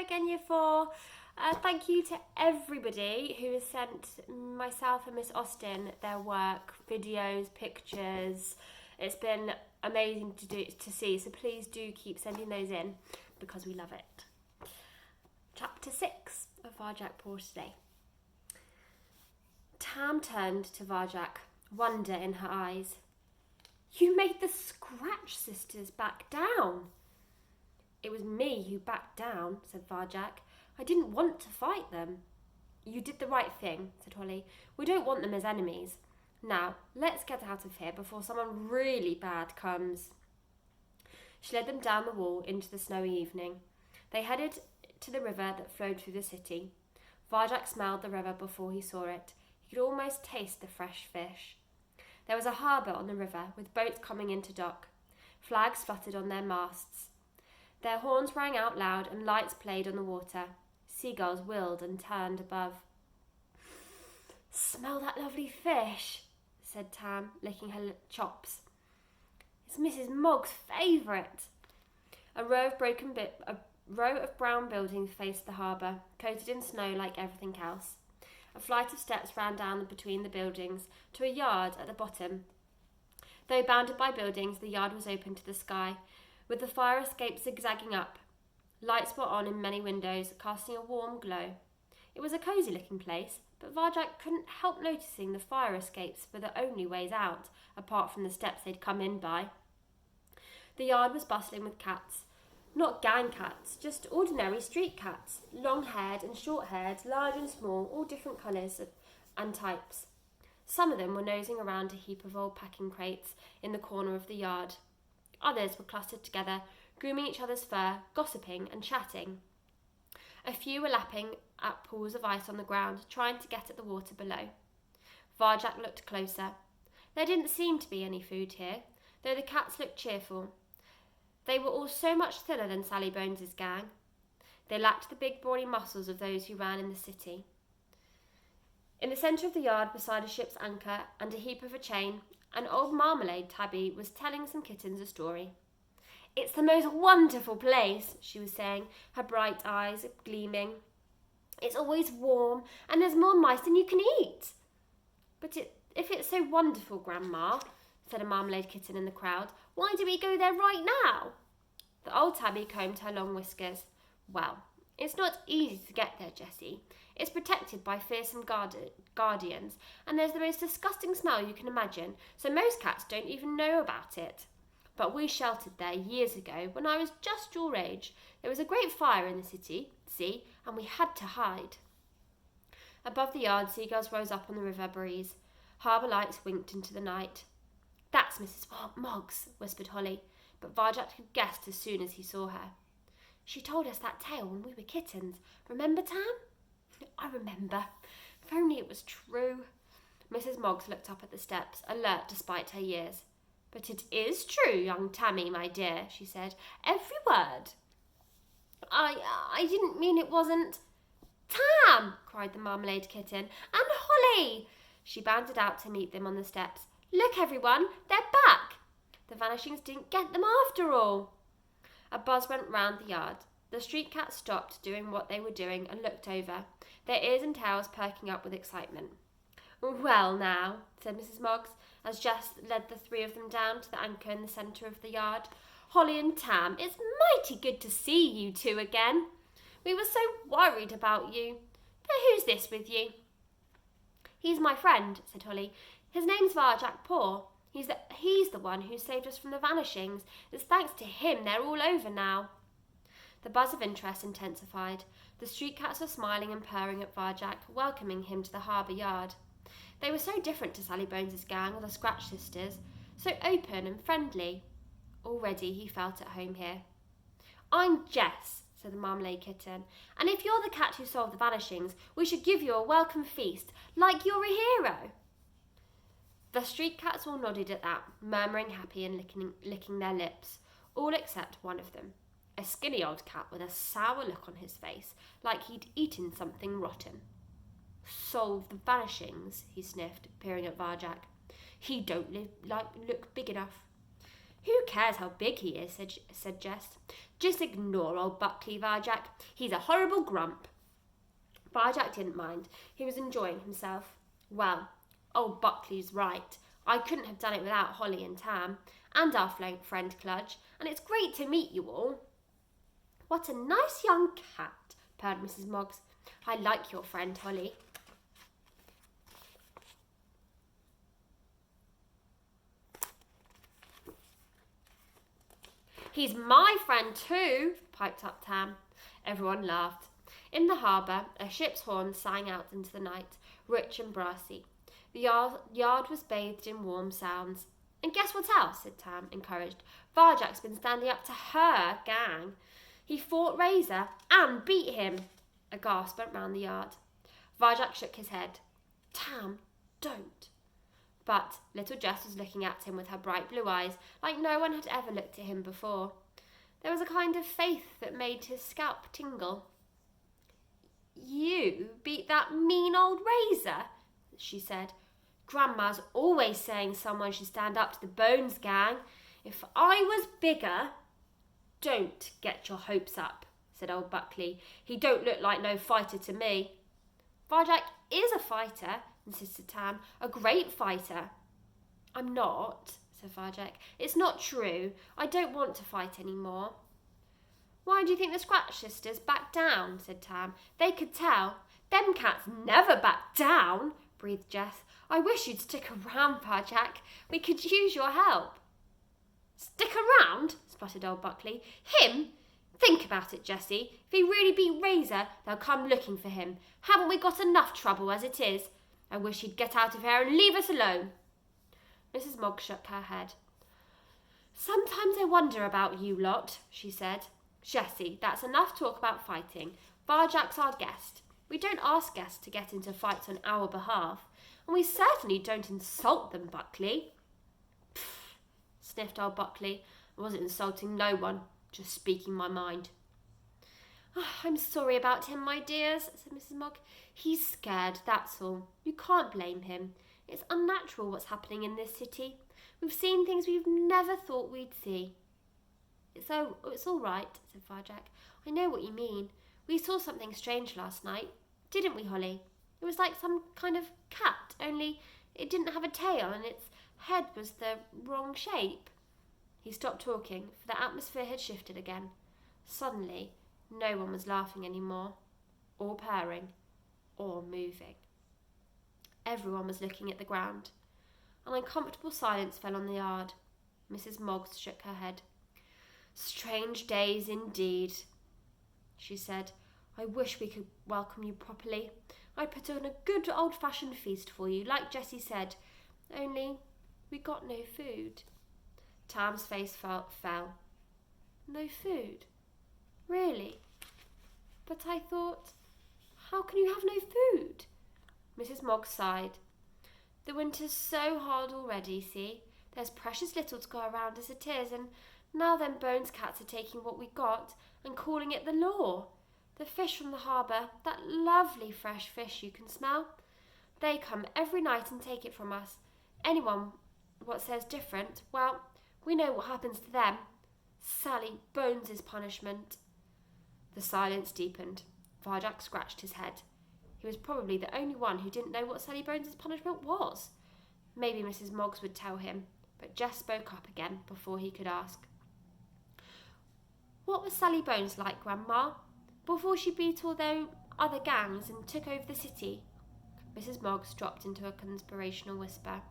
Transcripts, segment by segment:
again, Year 4. Thank you to everybody who has sent myself and Miss Austin their work, videos, pictures. It's been amazing to see, so please do keep sending those in because we love it. Chapter 6 of Varjak Poor today. Tam turned to Varjak, wonder in her eyes. You made the Scratch Sisters back down. It was me who backed down, said Varjak. I didn't want to fight them. You did the right thing, said Holly. We don't want them as enemies. Now, let's get out of here before someone really bad comes. She led them down the wall into the snowy evening. They headed to the river that flowed through the city. Varjak smelled the river before he saw it. He could almost taste the fresh fish. There was a harbour on the river with boats coming into dock. Flags fluttered on their masts. Their horns rang out loud and lights played on the water. Seagulls wheeled and turned above. Smell that lovely fish, said Tam, licking her chops. It's Mrs. Mogg's favourite. A row of brown buildings faced the harbour, coated in snow like everything else. A flight of steps ran down between the buildings to a yard at the bottom. Though bounded by buildings, the yard was open to the sky, with the fire escape zigzagging up. Lights were on in many windows, casting a warm glow. It was a cosy-looking place, but Varjak couldn't help noticing the fire escapes were the only ways out, apart from the steps they'd come in by. The yard was bustling with cats. Not gang cats, just ordinary street cats, long-haired and short-haired, large and small, all different colours and types. Some of them were nosing around a heap of old packing crates in the corner of the yard. Others were clustered together, grooming each other's fur, gossiping and chatting. A few were lapping at pools of ice on the ground, trying to get at the water below. Varjak looked closer. There didn't seem to be any food here, though the cats looked cheerful. They were all so much thinner than Sally Bones's gang. They lacked the big brawny muscles of those who ran in the city. In the centre of the yard, beside a ship's anchor and a heap of a chain, an old marmalade tabby was telling some kittens a story. It's the most wonderful place, she was saying, her bright eyes gleaming. It's always warm, and there's more mice than you can eat. But if it's so wonderful, Grandma, said a marmalade kitten in the crowd, why do we go there right now? The old tabby combed her long whiskers. Well, it's not easy to get there, Jessie. It's protected by fearsome guardians, and there's the most disgusting smell you can imagine, so most cats don't even know about it. But we sheltered there years ago when I was just your age. There was a great fire in the city, see, and we had to hide. Above the yard, seagulls rose up on the river breeze. Harbour lights winked into the night. That's Mrs. Moggs, whispered Holly, but Varjak had guessed as soon as he saw her. She told us that tale when we were kittens. Remember, Tam? I remember. If only it was true. Mrs. Moggs looked up at the steps, alert despite her years. But it is true, young Tammy, my dear, she said. Every word. I didn't mean it wasn't. Tam, cried the marmalade kitten. And Holly! She bounded out to meet them on the steps. Look, everyone, they're back. The vanishings didn't get them after all. A buzz went round the yard. The street cats stopped doing what they were doing and looked over, their ears and tails perking up with excitement. Well now, said Mrs. Moggs, as Jess led the three of them down to the anchor in the centre of the yard. Holly and Tam, it's mighty good to see you two again. We were so worried about you. But who's this with you? He's my friend, said Holly. His name's Varjak Poor. He's the one who saved us from the vanishings. It's thanks to him they're all over now. The buzz of interest intensified. The street cats were smiling and purring at Varjak, welcoming him to the harbour yard. They were so different to Sally Bones's gang or the Scratch Sisters, so open and friendly. Already he felt at home here. I'm Jess, said the marmalade kitten, and if you're the cat who solved the vanishings, we should give you a welcome feast, like you're a hero. The street cats all nodded at that, murmuring happy and licking their lips, all except one of them, a skinny old cat with a sour look on his face, like he'd eaten something rotten. Solve the vanishings, he sniffed, peering at Varjak. He don't look big enough. Who cares how big he is, said Jess. Just ignore old Buckley, Varjack. He's a horrible grump. Varjack didn't mind. He was enjoying himself. Well, old Buckley's right. I couldn't have done it without Holly and Tam, and our friend Cludge, and it's great to meet you all. What a nice young cat, purred Mrs. Moggs. I like your friend, Holly. He's my friend too, piped up Tam. Everyone laughed. In the harbour, a ship's horn sang out into the night, rich and brassy. The yard was bathed in warm sounds. And guess what else, said Tam, encouraged. Varjack's been standing up to her gang. He fought Razor and beat him. A gasp went round the yard. Varjack shook his head. Tam, don't. But little Jess was looking at him with her bright blue eyes like no one had ever looked at him before. There was a kind of faith that made his scalp tingle. You beat that mean old Razor, she said. Grandma's always saying someone should stand up to the Bones gang. If I was bigger... Don't get your hopes up, said old Buckley. He don't look like no fighter to me. Varjack is a fighter, insisted Tam. A great fighter. I'm not, said Varjack. It's not true. I don't want to fight any more. Why do you think the Scratch sisters backed down, said Tam. They could tell. Them cats never back down, breathed Jess. I wish you'd stick around, Varjack. We could use your help. Stick around? Spluttered old Buckley. Him? Think about it, Jessie. If he really beat Razor, they'll come looking for him. Haven't we got enough trouble as it is? I wish he'd get out of here and leave us alone. Mrs. Moggs shook her head. Sometimes I wonder about you lot, she said. Jessie, that's enough talk about fighting. Varjack's our guest. We don't ask guests to get into fights on our behalf, and we certainly don't insult them, Buckley. Pfft, sniffed old Buckley. I wasn't insulting no one, just speaking my mind. Oh, I'm sorry about him, my dears, said Mrs. Mogg. He's scared, that's all. You can't blame him. It's unnatural what's happening in this city. We've seen things we've never thought we'd see. It's all right, said Varjack. I know what you mean. We saw something strange last night, didn't we, Holly? It was like some kind of cat, only it didn't have a tail and its head was the wrong shape. He stopped talking, for the atmosphere had shifted again. Suddenly, no one was laughing any more, or purring, or moving. Everyone was looking at the ground. An uncomfortable silence fell on the yard. Mrs. Moggs shook her head. Strange days indeed, she said. I wish we could welcome you properly. I put on a good old-fashioned feast for you, like Jessie said, only we got no food. Tam's face fell. No food? Really? But I thought, how can you have no food? Mrs. Moggs sighed. The winter's so hard already, see? There's precious little to go around as it is, and now them Bones cats are taking what we got and calling it the law. The fish from the harbour, that lovely fresh fish you can smell, they come every night and take it from us. Anyone what says different, well, we know what happens to them. Sally Bones's punishment. The silence deepened. Varjack scratched his head. He was probably the only one who didn't know what Sally Bones's punishment was. Maybe Mrs. Moggs would tell him, but Jess spoke up again before he could ask. What was Sally Bones like, Grandma, before she beat all those other gangs and took over the city? Mrs. Moggs dropped into a conspirational whisper.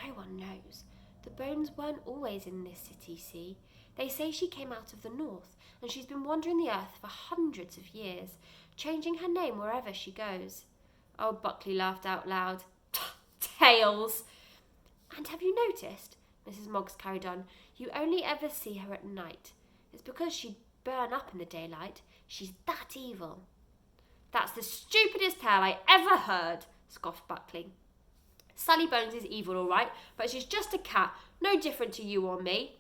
No one knows. The Bones weren't always in this city, see? They say she came out of the north, and she's been wandering the earth for hundreds of years, changing her name wherever she goes. Old Buckley laughed out loud. Tales! And have you noticed, Mrs. Moggs carried on, you only ever see her at night. It's because she'd burn up in the daylight. She's that evil. That's the stupidest tale I ever heard, scoffed Buckley. Sally Bones is evil, all right, but she's just a cat, no different to you or me.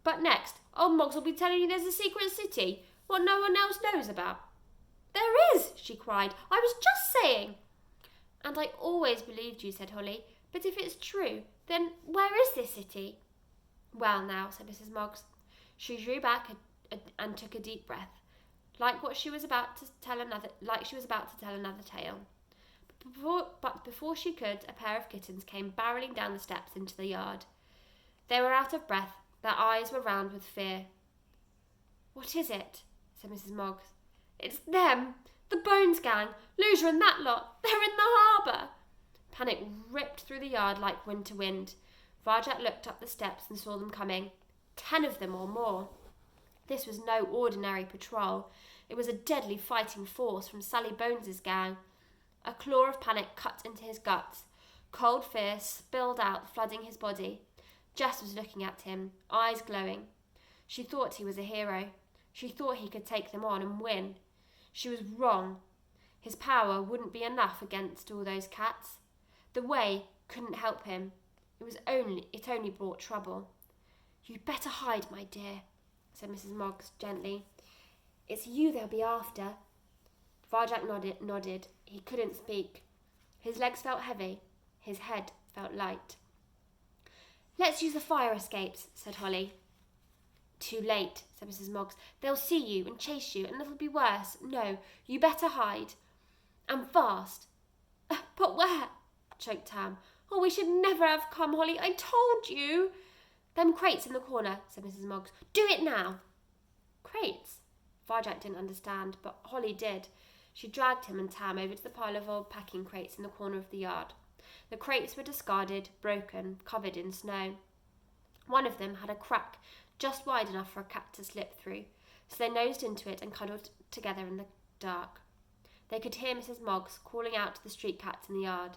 But next, old Moggs will be telling you there's a secret city, what no one else knows about. There is, she cried. I was just saying. And I always believed you, said Holly. But if it's true, then where is this city? Well now, said Mrs. Moggs. She drew back and took a deep breath, like she was about to tell another tale. But before she could, a pair of kittens came barreling down the steps into the yard. They were out of breath. Their eyes were round with fear. What is it? Said Mrs. Moggs. It's them! The Bones gang! Loser and that lot! They're in the harbour! Panic ripped through the yard like winter wind. Varjak looked up the steps and saw them coming. 10 of them or more. This was no ordinary patrol. It was a deadly fighting force from Sally Bones's gang. A claw of panic cut into his guts. Cold fear spilled out, flooding his body. Jess was looking at him, eyes glowing. She thought he was a hero. She thought he could take them on and win. She was wrong. His power wouldn't be enough against all those cats. The way couldn't help him. It only brought trouble. You'd better hide, my dear, said Mrs. Moggs gently. It's you they'll be after. Varjak nodded. He couldn't speak. His legs felt heavy. His head felt light. Let's use the fire escapes, said Holly. Too late, said Mrs. Moggs. They'll see you and chase you, and it'll be worse. No, you better hide. And fast. But where? Choked Tam. Oh, we should never have come, Holly. I told you. Them crates in the corner, said Mrs. Moggs. Do it now. Crates? Varjak didn't understand, but Holly did. She dragged him and Tam over to the pile of old packing crates in the corner of the yard. The crates were discarded, broken, covered in snow. One of them had a crack just wide enough for a cat to slip through, so they nosed into it and cuddled together in the dark. They could hear Mrs. Moggs calling out to the street cats in the yard.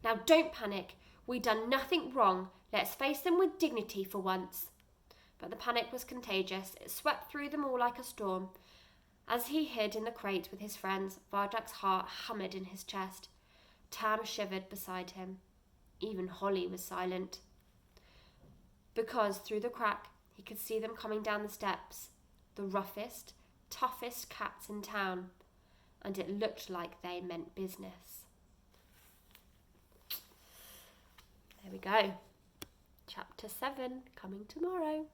Now don't panic. We've done nothing wrong. Let's face them with dignity for once. But the panic was contagious. It swept through them all like a storm. As he hid in the crate with his friends, Varjak's heart hammered in his chest. Tam shivered beside him. Even Holly was silent. Because through the crack he could see them coming down the steps, the roughest, toughest cats in town, and it looked like they meant business. There we go. Chapter 7 coming tomorrow.